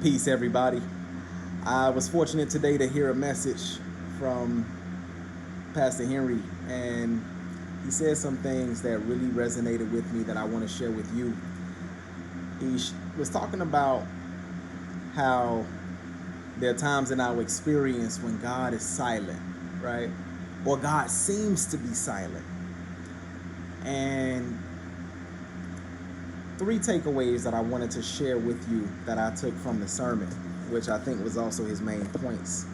Peace, everybody. I was fortunate today to hear a message from Pastor Henry, and he said some things that really resonated with me that I want to share with you. Was talking about how there are times in our experience when God is silent, right? Or God seems to be silent. And three takeaways that I wanted to share with you that I took from the sermon, which I think was also his main points,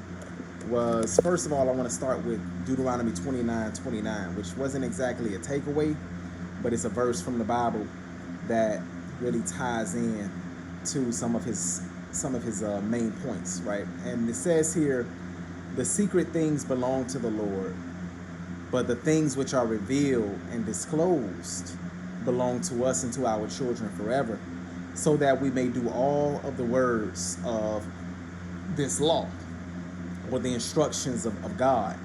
was first of all, I want to start with Deuteronomy 29:29, which wasn't exactly a takeaway, but it's a verse from the Bible that really ties in to some of his main points, right? And it says here, the secret things belong to the Lord, but the things which are revealed and disclosed belong to us and to our children forever, so that we may do all of the words of this law, or the instructions of God,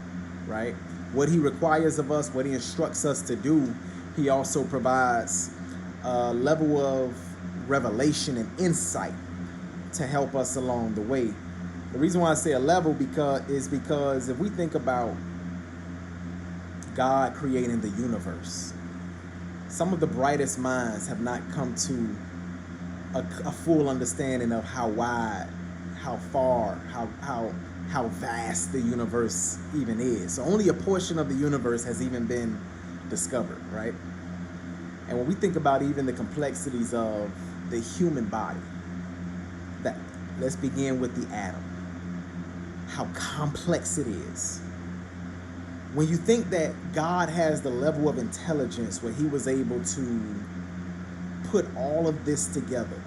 right? What he requires of us, what he instructs us to do, he also provides a level of revelation and insight to help us along the way. The reason why I say a level because if we think about God creating the universe, some of the brightest minds have not come to a full understanding of how wide, how far, how vast the universe even is. So only a portion of the universe has even been discovered, right? And when we think about even the complexities of the human body, let's begin with the atom. How complex it is. When you think that God has the level of intelligence where he was able to put all of this together,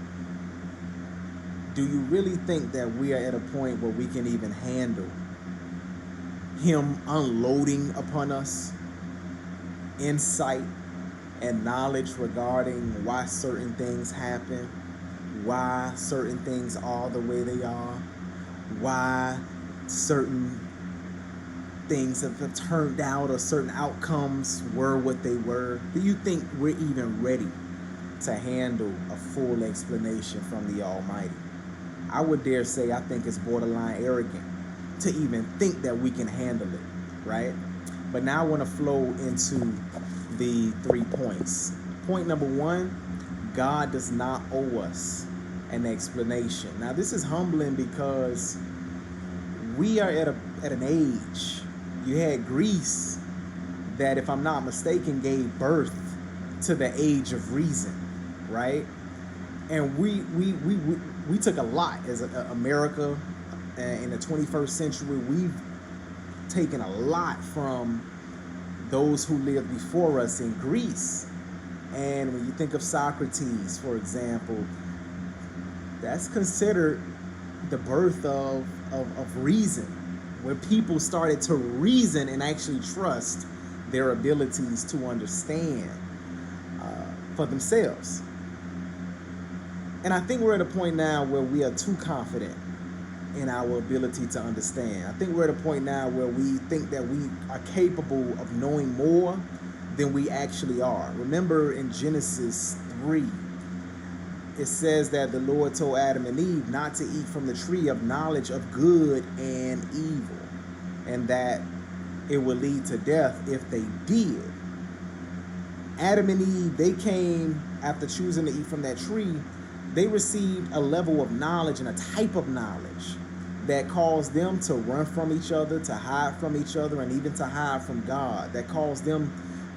do you really think that we are at a point where we can even handle him unloading upon us insight and knowledge regarding why certain things happen, why certain things are the way they are, why certain things have turned out or certain outcomes were what they were? Do you think we're even ready to handle a full explanation from the Almighty? I would dare say I think it's borderline arrogant to even think that we can handle it, right? But now I want to flow into the 3 points. Point number 1, God does not owe us an explanation. Now this is humbling because we are at an age. You had Greece that, if I'm not mistaken, gave birth to the age of reason, right? And we took a lot as America in the 21st century. We've taken a lot from those who lived before us in Greece. And when you think of Socrates, for example, that's considered the birth of reason, where people started to reason and actually trust their abilities to understand for themselves. And I think we're at a point now where we are too confident in our ability to understand. I think we're at a point now where we think that we are capable of knowing more than we actually are. Remember in Genesis 3, it says that the Lord told Adam and Eve not to eat from the tree of knowledge of good and evil, and that it would lead to death if they did. Adam and Eve, they came after choosing to eat from that tree. They received a level of knowledge and a type of knowledge that caused them to run from each other, to hide from each other, and even to hide from God. That caused them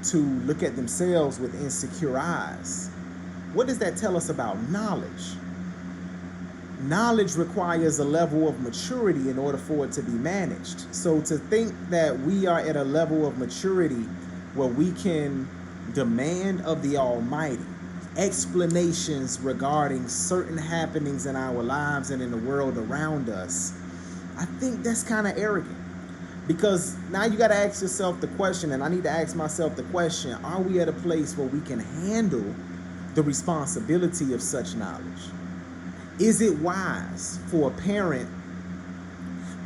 to look at themselves with insecure eyes. What does that tell us about knowledge? Knowledge requires a level of maturity in order for it to be managed. So to think that we are at a level of maturity where we can demand of the Almighty explanations regarding certain happenings in our lives and in the world around us, I think that's kind of arrogant. Because now you got to ask yourself the question, and I need to ask myself the question, are we at a place where we can handle the responsibility of such knowledge? Is it wise for a parent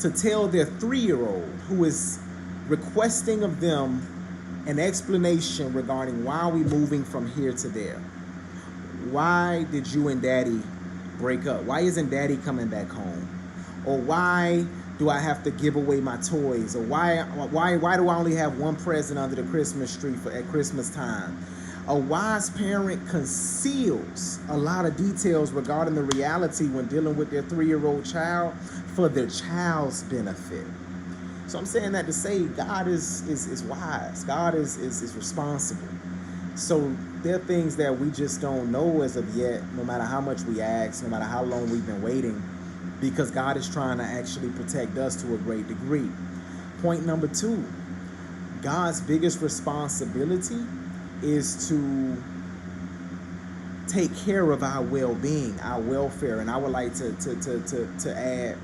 to tell their 3-year-old who is requesting of them an explanation regarding why are we moving from here to there? Why did you and daddy break up? Why isn't daddy coming back home? Or why do I have to give away my toys? Or why do I only have one present under the Christmas tree at Christmas time? A wise parent conceals a lot of details regarding the reality when dealing with their 3-year-old child for their child's benefit. So I'm saying that to say God is wise. God is responsible. So there are things that we just don't know as of yet, no matter how much we ask, no matter how long we've been waiting, because God is trying to actually protect us to a great degree. Point number 2, God's biggest responsibility is to take care of our well-being, our welfare, and I would like to add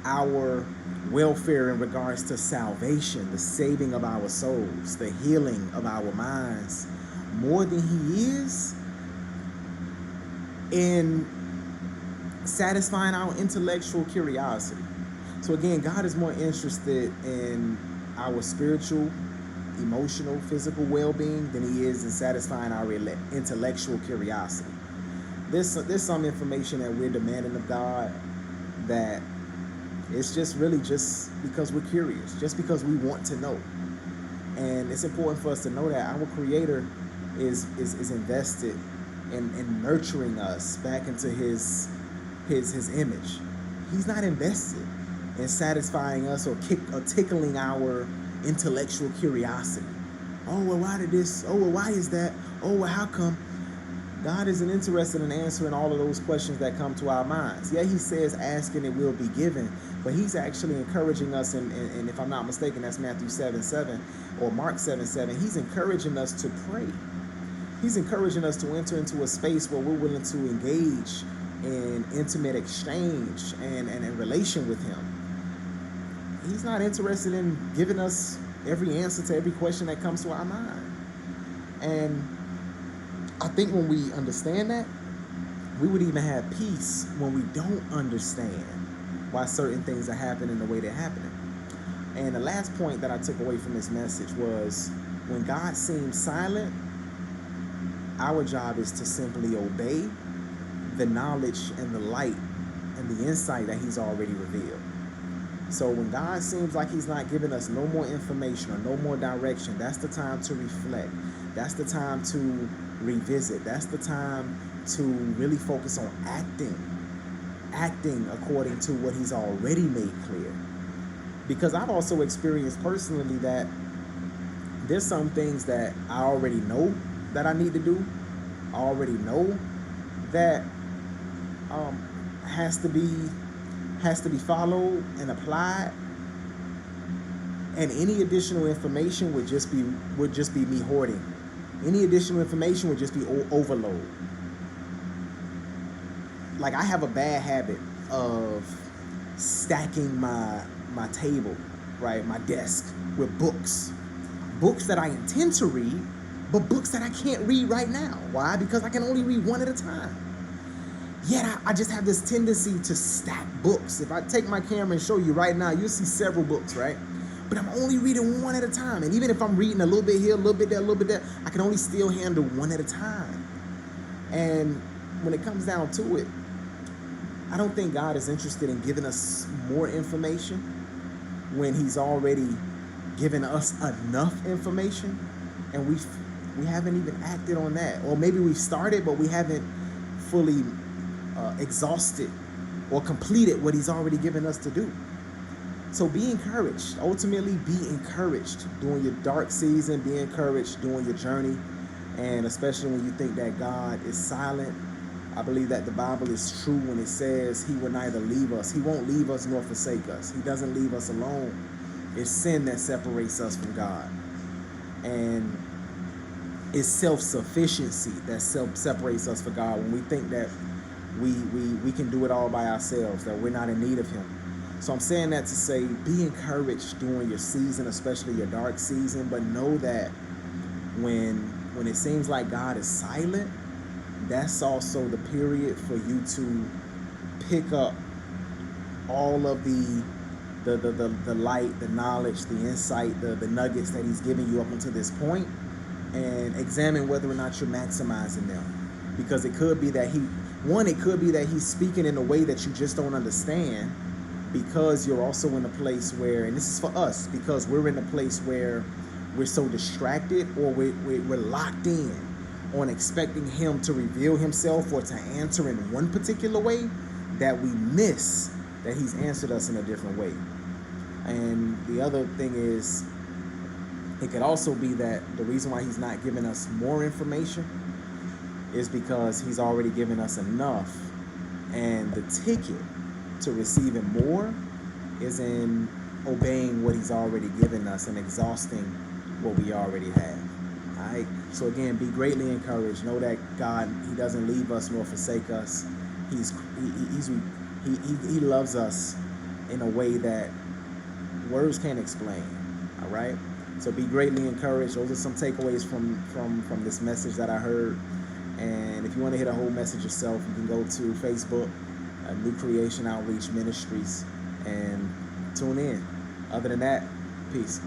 our welfare in regards to salvation, the saving of our souls, the healing of our minds, more than he is in satisfying our intellectual curiosity. So again, God is more interested in our spiritual, emotional, physical well-being than he is in satisfying our intellectual curiosity. There's some information that we're demanding of God that it's just really just because we're curious, just because we want to know. And it's important for us to know that our Creator is invested in nurturing us back into his image. He's not invested in satisfying us or tickling our intellectual curiosity. Oh, well, why did this? Oh, well, why is that? Oh, well, how come? God isn't interested in answering all of those questions that come to our minds. Yeah, he says, ask and it will be given, but he's actually encouraging us, and if I'm not mistaken, that's Matthew 7:7 or Mark 7:7. He's encouraging us to pray. He's encouraging us to enter into a space where we're willing to engage in intimate exchange and relation with him. He's not interested in giving us every answer to every question that comes to our mind. And I think when we understand that, we would even have peace when we don't understand why certain things are happening the way they're happening. And the last point that I took away from this message was, when God seems silent, our job is to simply obey the knowledge and the light and the insight that he's already revealed. So when God seems like he's not giving us no more information or no more direction, that's the time to reflect. That's the time to revisit. That's the time to really focus on acting according to what he's already made clear. Because I've also experienced personally that there's some things that I already know that I need to do. I already know that has to be followed and applied, and any additional information would just be me hoarding. Any additional information would just be overload. Like, I have a bad habit of stacking my table, right, my desk, with books that I intend to read, but books that I can't read right now. Why? Because I can only read one at a time. Yet I just have this tendency to stack books. If I take my camera and show you right now, you'll see several books, right? But I'm only reading one at a time. And even if I'm reading a little bit here, a little bit there, a little bit there, I can only still handle one at a time. And when it comes down to it, I don't think God is interested in giving us more information when he's already given us enough information, and we haven't even acted on that. Or maybe we've started, but we haven't fully exhausted or completed what he's already given us to do. So be encouraged. Ultimately, be encouraged during your dark season. Be encouraged during your journey, and especially when you think that God is silent. I believe that the Bible is true when it says he will neither leave us. He won't leave us nor forsake us. He doesn't leave us alone. It's sin that separates us from God, and it's self-sufficiency that separates us from God, when we think that we can do it all by ourselves, that we're not in need of him. So I'm saying that to say, be encouraged during your season, especially your dark season, but know that when it seems like God is silent, that's also the period for you to pick up all of the light, the knowledge, the insight, the nuggets that he's giving you up until this point, and examine whether or not you're maximizing them. Because it could be that One, it could be that he's speaking in a way that you just don't understand, because you're also in a place where, and this is for us, because we're in a place where we're so distracted, or we're locked in on expecting him to reveal himself or to answer in one particular way, that we miss that he's answered us in a different way. And the other thing is, it could also be that the reason why he's not giving us more information is because he's already given us enough, and the ticket to receiving more is in obeying what he's already given us and exhausting what we already have. All right. So again, be greatly encouraged. Know that God, he doesn't leave us nor forsake us. He loves us in a way that words can't explain. All right. So be greatly encouraged. Those are some takeaways from this message that I heard. And if you want to hear the whole message yourself, you can go to Facebook, New Creation Outreach Ministries, and tune in. Other than that, peace.